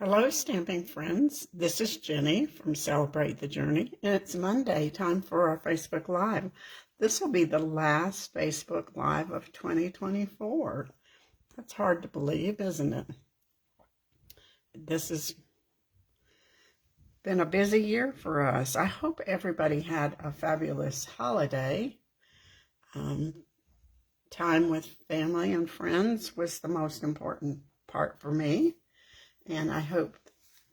Hello, stamping friends. This is Jenny from Celebrate the Journey, and it's Monday, time for our Facebook Live. This will be the last Facebook Live of 2024. That's hard to believe, isn't it? This has been a busy year for us. I hope everybody had a fabulous holiday. Time with family and friends was the most important part for me, and I hope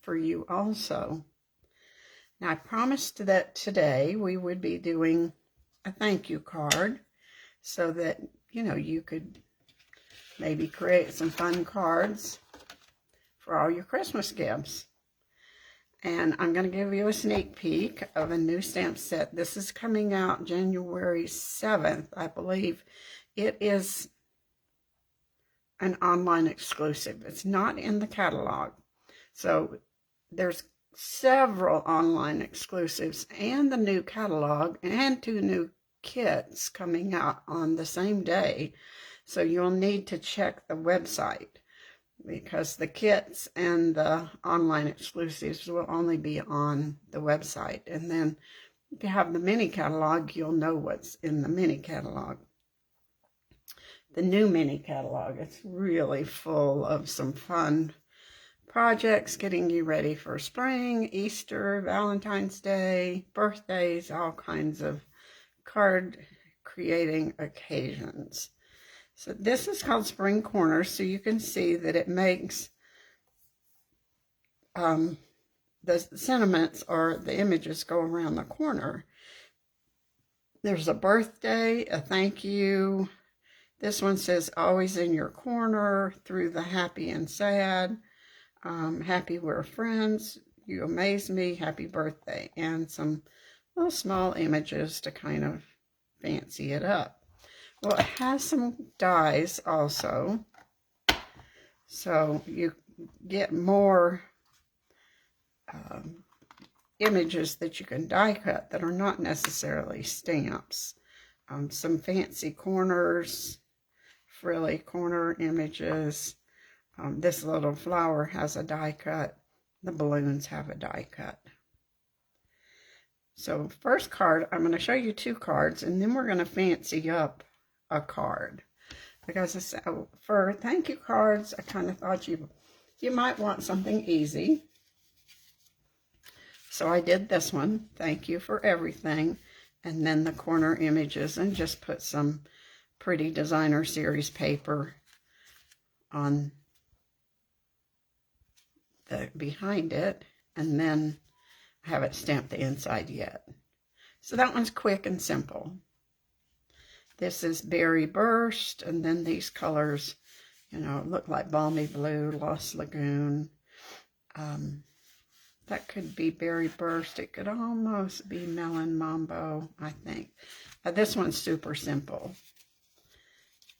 for you also. Now, I promised that today we would be doing a thank you card so that, you could maybe create some fun cards for all your Christmas gifts. And I'm going to give you a sneak peek of a new stamp set. This is coming out January 7th, I believe. It is an online exclusive. It's not in the catalog. So there's several online exclusives and the new catalog and 2 new kits coming out on the same day. So you'll need to check the website because the kits and the online exclusives will only be on the website. And then if you have the mini catalog, you'll know what's in the mini catalog. The new mini catalog, it's really full of some fun projects getting you ready for spring, Easter, Valentine's Day, birthdays, all kinds of card creating occasions. So this is called Spring Corners, so you can see that it makes the sentiments or the images go around the corner. There's a birthday, a thank you. This one says always in your corner, through the happy and sad. Happy we're friends, you amaze me, happy birthday, and some little small images to kind of fancy it up. Well, it has some dies also, so you get more images that you can die cut that are not necessarily stamps. Some fancy corners, frilly corner images. This little flower has a die cut. The balloons have a die cut. So first card, I'm going to show you 2 cards, and then we're going to fancy up a card. Because for thank you cards, I kind of thought you might want something easy. So I did this one, thank you for everything, and then the corner images, and just put some pretty designer series paper on the behind it, and then I haven't stamped the inside yet. So that one's quick and simple. This is Berry Burst, and then these colors, look like Balmy Blue, Lost Lagoon. That could be Berry Burst. It could almost be Melon Mambo, I think. This one's super simple.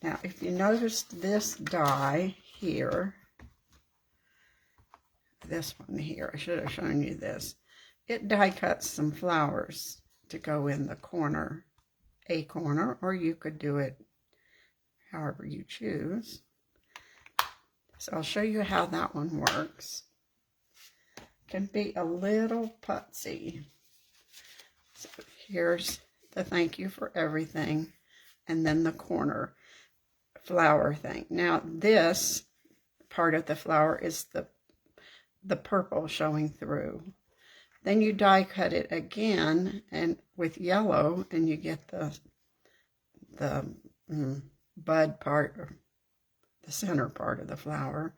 Now, if you noticed this die here, this one here, I should have shown you this. It die cuts some flowers to go in the corner, a corner, or you could do it however you choose. So I'll show you how that one works. Can be a little putsy. So here's the thank you for everything, and then the corner flower thing. Now this part of the flower is the purple showing through. Then you die cut it again and with yellow, and you get the bud part, or the center part of the flower.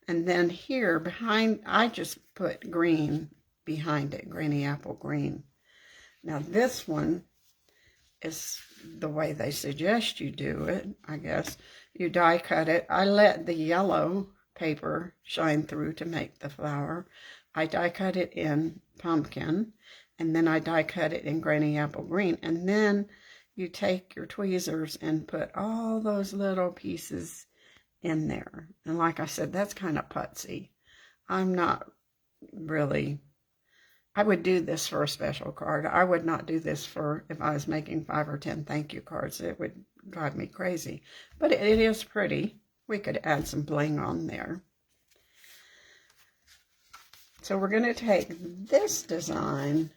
And then here behind, I just put green behind it, granny apple green. Now this one is the way they suggest you do it, I guess. You die cut it. I let the yellow paper shine through to make the flower. I die cut it in pumpkin, and then I die cut it in granny apple green, and then you take your tweezers and put all those little pieces in there. And like I said, that's kind of putsy. I'm not really, I would do this for a special card. I would not do this for if I was making 5 or 10 thank you cards. It would drive me crazy. But it is pretty. We could add some bling on there. So we're going to take this design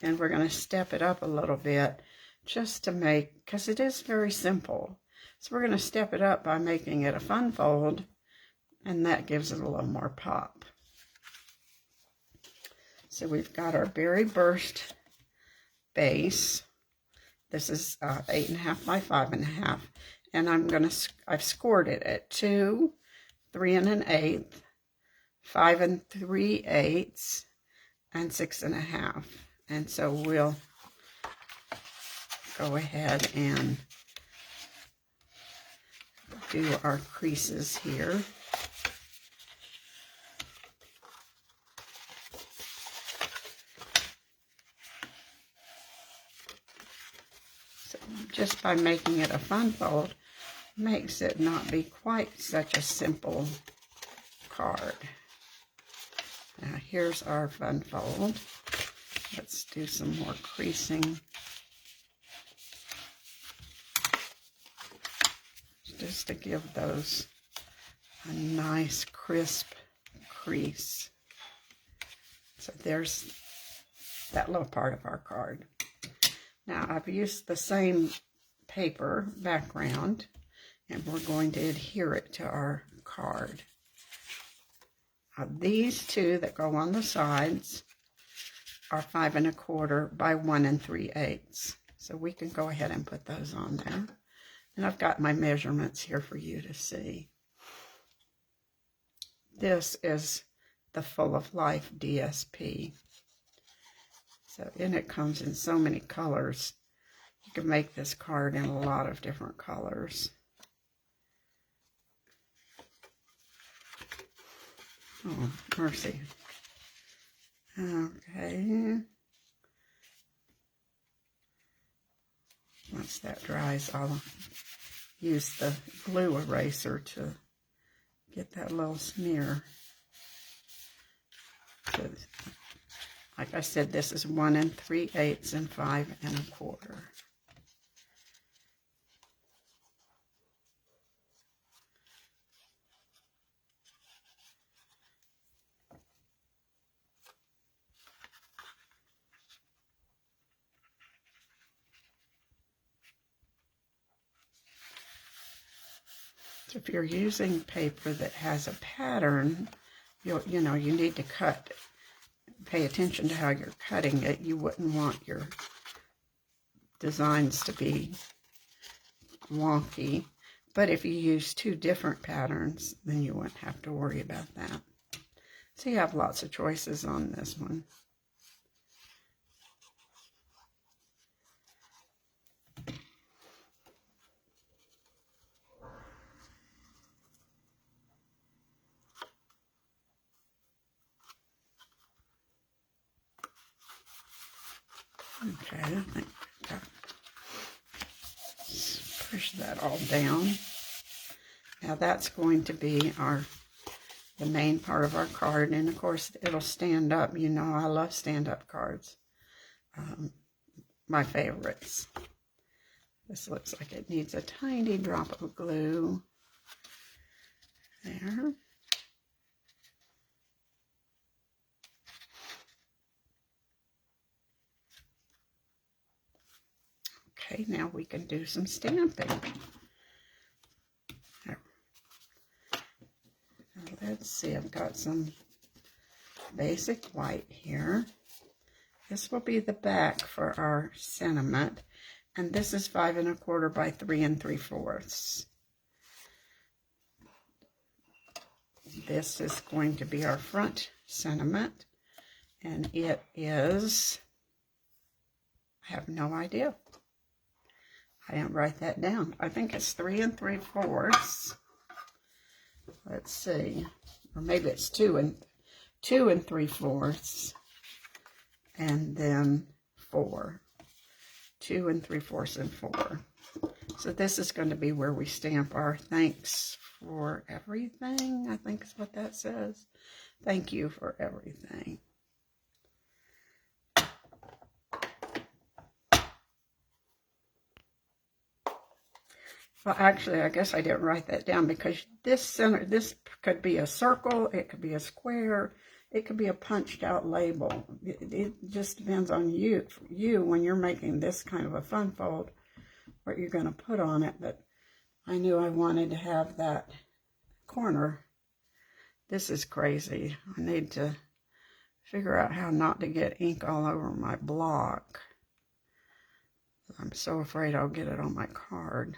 and we're going to step it up a little bit just to make, because it is very simple. So we're going to step it up by making it a fun fold, and that gives it a little more pop. So we've got our Berry Burst base. This is 8.5 by 5.5, and I've scored it at 2, 3 1/8, 5 3/8, and 6 1/2. And so we'll go ahead and do our creases here. So just by making it a fun fold makes it not be quite such a simple card. Now here's our fun fold. Let's do some more creasing. Just to give those a nice crisp crease. So there's that little part of our card. Now I've used the same paper background, and we're going to adhere it to our card. Now, these two that go on the sides are 5 1/4 by 1 3/8. So we can go ahead and put those on there. And I've got my measurements here for you to see. This is the Full of Life DSP. So, and it comes in so many colors. You can make this card in a lot of different colors. Oh, mercy. Okay. Once that dries, I'll use the glue eraser to get that little smear. So, like I said, this is 1 3/8 and 5 1/4. So if you're using paper that has a pattern, you need to cut. Pay attention to how you're cutting it. You wouldn't want your designs to be wonky. But if you use 2 different patterns, then you wouldn't have to worry about that. So you have lots of choices on this one. Okay, I think let's push that all down. Now that's going to be the main part of our card, and of course it'll stand up. You know I love stand-up cards. My favorites. This looks like it needs a tiny drop of glue. There. Okay, now we can do some stamping. There. Now let's see, I've got some basic white here. This will be the back for our sentiment, and this is 5 1/4 by 3 3/4. This is going to be our front sentiment, and it is, I have no idea. I didn't write that down. I think it's 3 3/4. Let's see, or maybe it's 2 3/4, and then 4. 2 3/4 and 4. So this is going to be where we stamp our thanks for everything. I think is what that says. Thank you for everything. Well, actually, I guess I didn't write that down because this could be a circle, it could be a square, It could be a punched out label. It just depends on you when you're making this kind of a fun fold, what you're going to put on it. But I knew I wanted to have that corner. This is crazy. I need to figure out how not to get ink all over my block. I'm so afraid I'll get it on my card.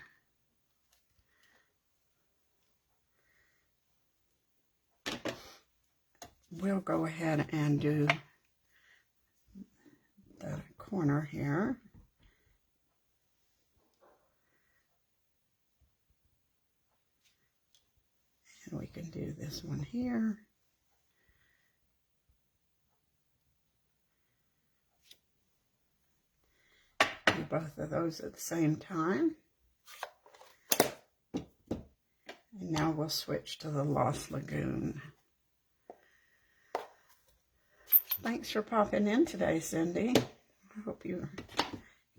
We'll go ahead and do the corner here. And we can do this one here. Do both of those at the same time. And now we'll switch to the Lost Lagoon. Thanks for popping in today, Cindy. I hope you're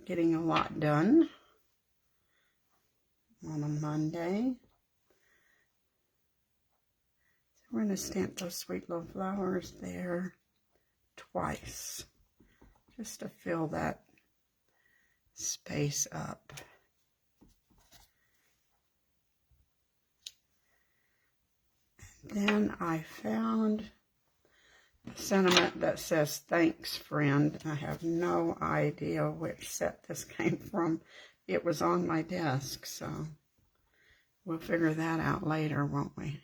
getting a lot done on a Monday. So we're going to stamp those sweet little flowers there twice, just to fill that space up. And then I found sentiment that says, "Thanks, friend." I have no idea which set this came from. It was on my desk, so we'll figure that out later, won't we?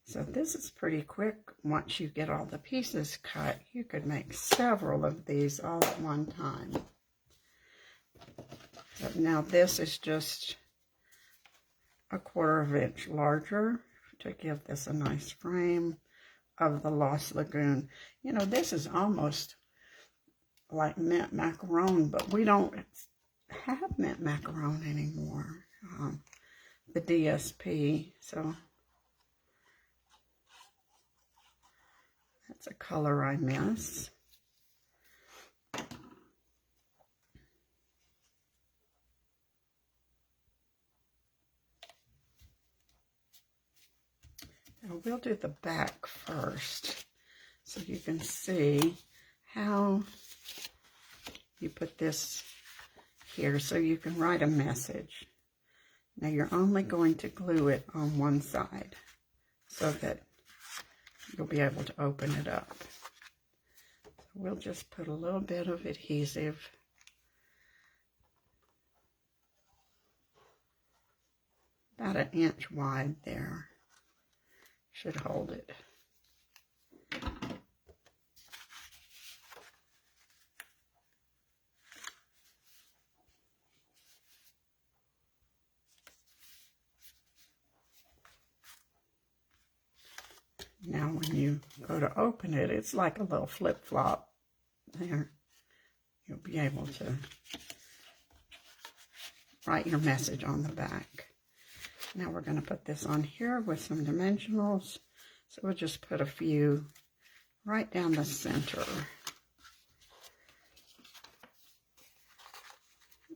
So this is pretty quick. Once you get all the pieces cut, you could make several of these all at one time. But now this is just a 1/4 inch larger to give this a nice frame of the Lost Lagoon. You know, this is almost like mint macaron, but we don't have mint macaron anymore, the DSP. So that's a color I miss. Now we'll do the back first, so you can see how you put this here so you can write a message. Now you're only going to glue it on one side so that you'll be able to open it up. So we'll just put a little bit of adhesive about 1 inch wide there. Should hold it. Now when you go to open it, it's like a little flip-flop there. You'll be able to write your message on the back. Now we're going to put this on here with some dimensionals. So we'll just put a few right down the center.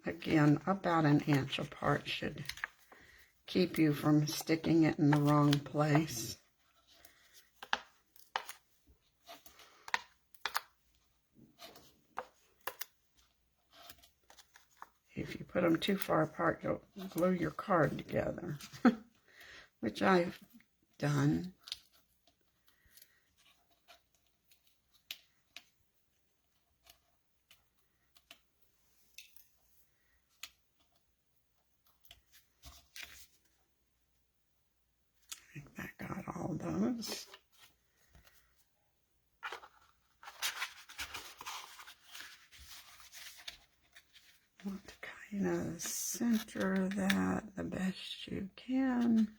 Again, about 1 inch apart should keep you from sticking it in the wrong place. If you put them too far apart, you'll glue your card together, which I've done. I think that got all those. Want to kind of center that the best you can.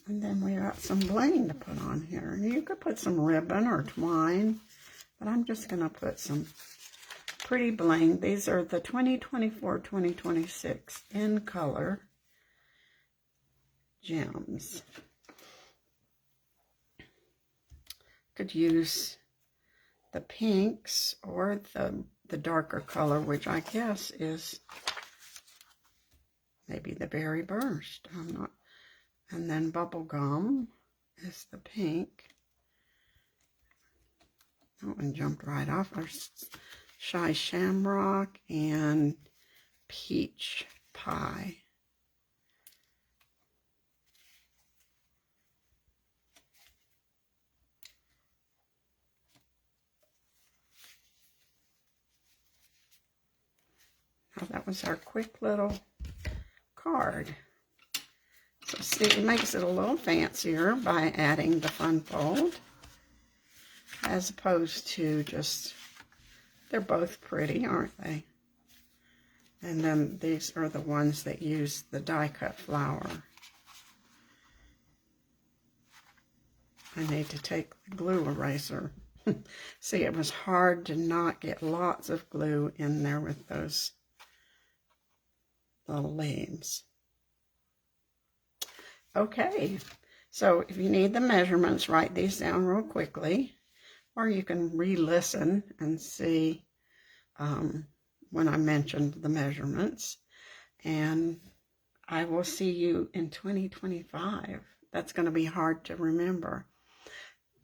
And then we got some bling to put on here. You could put some ribbon or twine, but I'm just going to put some pretty bling. These are the 2024-2026 in color gems. could use the pinks or the darker color, which I guess is maybe the Berry Burst. I'm not. And then Bubblegum is the pink. That one jumped right off. There's Shy Shamrock and Peach Pie. Now that was our quick little card. So see, it makes it a little fancier by adding the fun fold, as opposed to just, they're both pretty, aren't they? And then these are the ones that use the die-cut flower. I need to take the glue eraser. See, it was hard to not get lots of glue in there with those little leaves. Okay, so if you need the measurements, write these down real quickly, or you can re-listen and see when I mentioned the measurements. And I will see you in 2025. That's going to be hard to remember.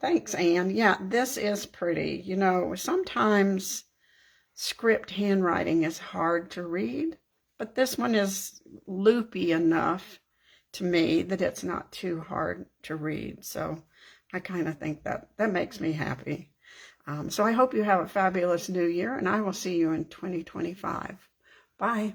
Thanks, Anne. Yeah, this is pretty. You know, sometimes script handwriting is hard to read, but this one is loopy enough to me that it's not too hard to read. So I kind of think that makes me happy. So I hope you have a fabulous new year, and I will see you in 2025. Bye.